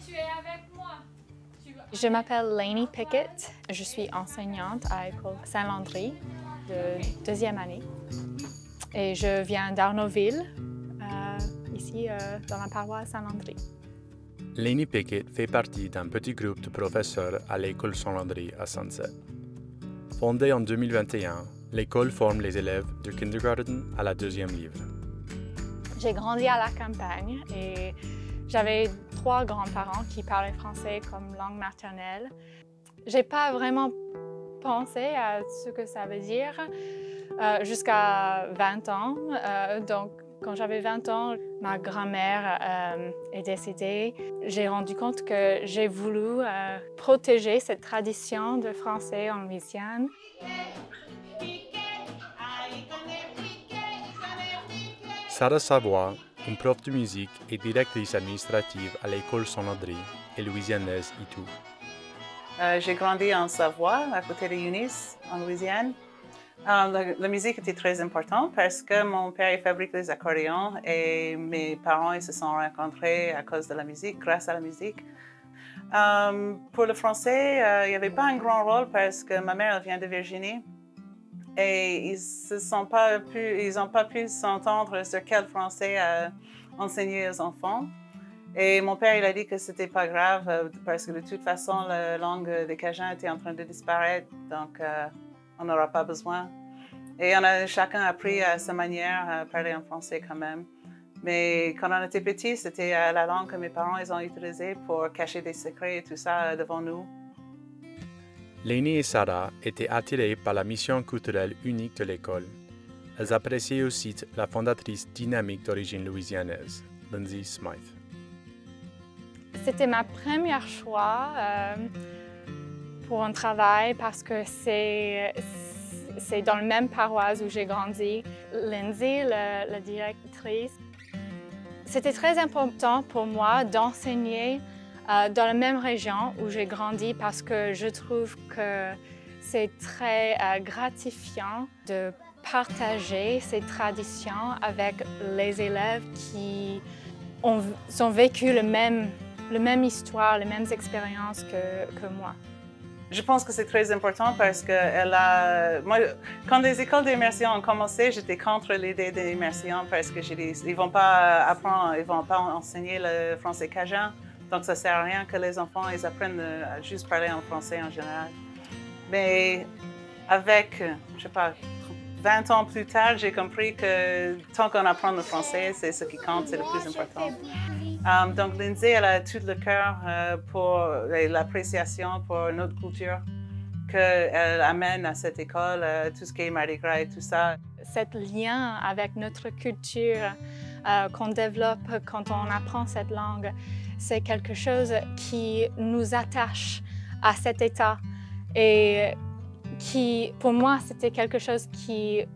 tu es avec moi. Je m'appelle Lainey Pickett. Je suis enseignante à l'école Saint-Landry de deuxième année. Et je viens d'Arnaudville, ici dans la paroisse Saint-Landry. Lainey Pickett fait partie d'un petit groupe de professeurs à l'école Saint-Landry à Sunset. Fondée en 2021, l'école forme les élèves du kindergarten à la deuxième livre. J'ai grandi à la campagne et j'avais 3 grands-parents qui parlaient français comme langue maternelle. J'ai pas vraiment pensé à ce que ça veut dire jusqu'à 20 ans. Donc, quand j'avais 20 ans, ma grand-mère est décédée. J'ai rendu compte que j'ai voulu protéger cette tradition de français en Louisiane. Sarah Savoie, une prof de musique et directrice administrative à l'école Saint-Landry, est louisianaise et tout. J'ai grandi en Savoie, à côté de Eunice, en Louisiane. La musique était très importante parce que mon père il fabrique des accordéons et mes parents ils se sont rencontrés à cause de la musique, grâce à la musique. Pour le français, il n'y avait pas un grand rôle parce que ma mère elle vient de Virginie et ils n'ont pas pu s'entendre sur quel français enseigner aux enfants. Et mon père il a dit que c'était pas grave parce que de toute façon la langue des Cajuns était en train de disparaître, donc on n'aura pas besoin. Et chacun a appris à sa manière à parler en français quand même. Mais quand on était petits, c'était la langue que mes parents ils ont utilisée pour cacher des secrets et tout ça devant nous. Lainey et Sarah étaient attirées par la mission culturelle unique de l'école. Elles appréciaient aussi la fondatrice dynamique d'origine louisianaise, Lindsay Smythe. C'était ma première choix pour un travail parce que c'est dans la même paroisse où j'ai grandi. Lindsay, la directrice, c'était très important pour moi d'enseigner dans la même région où j'ai grandi parce que je trouve que c'est très gratifiant de partager ces traditions avec les élèves qui ont vécu la même histoire, les mêmes expériences que moi. Je pense que c'est très important parce que moi, quand les écoles d'immersion ont commencé, j'étais contre l'idée d'immersion parce que j'ai dit ils vont pas apprendre, ils vont pas enseigner le français cajun, donc ça sert à rien que les enfants ils apprennent à juste parler en français en général. Mais avec, je sais pas, 20 ans plus tard, j'ai compris que tant qu'on apprend le français, c'est ce qui compte, c'est le plus important. Donc Lindsay, elle a tout le cœur pour l'appréciation pour notre culture qu'elle amène à cette école, tout ce qui est Mardi Gras et tout ça. Cet lien avec notre culture qu'on développe quand on apprend cette langue, c'est quelque chose qui nous attache à cet État et qui, pour moi, c'était quelque chose qui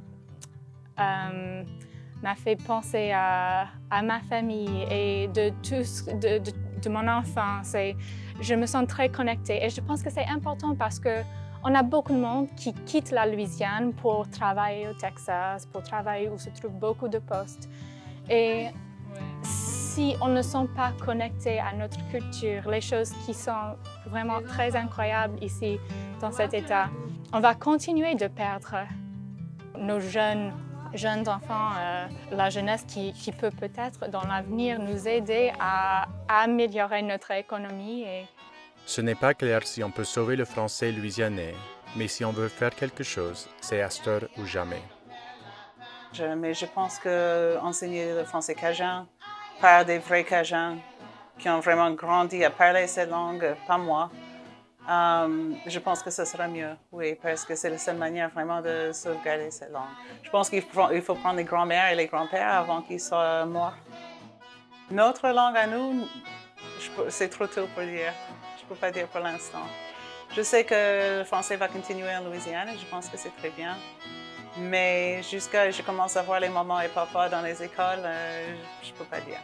m'a fait penser à ma famille et de mon enfance. Et je me sens très connectée. Et je pense que c'est important parce qu'on a beaucoup de monde qui quitte la Louisiane pour travailler au Texas, pour travailler où se trouvent beaucoup de postes. Et si on ne sont pas connectés à notre culture, les choses qui sont vraiment très incroyables ici dans cet État, on va continuer de perdre nos jeunes enfants, la jeunesse qui peut peut-être dans l'avenir nous aider à améliorer notre économie. Ce n'est pas clair si on peut sauver le français louisianais, mais si on veut faire quelque chose, c'est à cette heure ou jamais. Mais je pense qu'enseigner le français cajun par des vrais Cajuns qui ont vraiment grandi à parler cette langue, pas moi, je pense que ce sera mieux, oui, parce que c'est la seule manière vraiment de sauvegarder cette langue. Je pense qu'il faut prendre les grands-mères et les grands-pères avant qu'ils soient morts. Notre langue à nous, c'est trop tôt pour dire. Je ne peux pas dire pour l'instant. Je sais que le français va continuer en Louisiane et je pense que c'est très bien. Mais jusqu'à je commence à voir les mamans et papas dans les écoles, je ne peux pas dire.